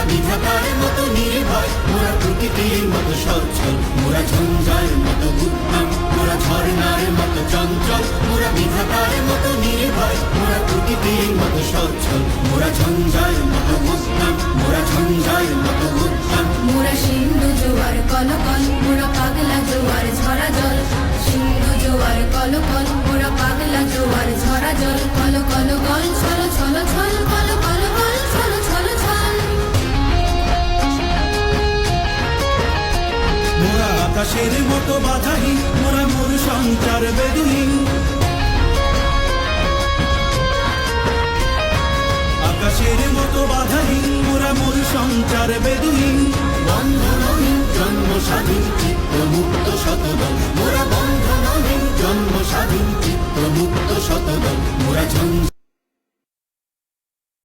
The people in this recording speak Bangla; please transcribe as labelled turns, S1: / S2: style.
S1: বিধাতার মতো নির্ভয়, মোরা প্রকৃতির মতো সচ্ছল, মোরা ঝঞ্ঝার মতো উত্তম, মোরা ঝর্ণার মতো চঞ্চল, মোরা বিধাতার মতো নির্ভয়, মোরা প্রকৃতির মতো সচ্ছল, মোরা ঝঞ্ঝার মতো উত্তম, মোরা ঝঞ্ঝার মতো উত্তম।
S2: মোরা সিন্ধু জোয়ার কলকল, মোরা পাগলা জোয়ার ঝরা জল, সিন্ধু জোয়ার কলকল, মোরা পাগলা জোয়ার ঝরা জল, কল কল গল ছল ছল ছল, কল কল গল ছল ছল ছল।
S3: মোরা আকাশের মতো বাধাহীন, মোরা মোর সঞ্চার বেদুহীন, আকাশের মতো বাধাহীন, মোরা মোর সঞ্চার বেদুহীন।
S1: বন্ধনহীন জন্ম স্বাধীন চিত্ত মুক্ত শতদল, মোরা বন্ধনহীন জন্ম স্বাধীন চিত্ত মুক্ত শতদল, মোরা ঝঞ্ঝার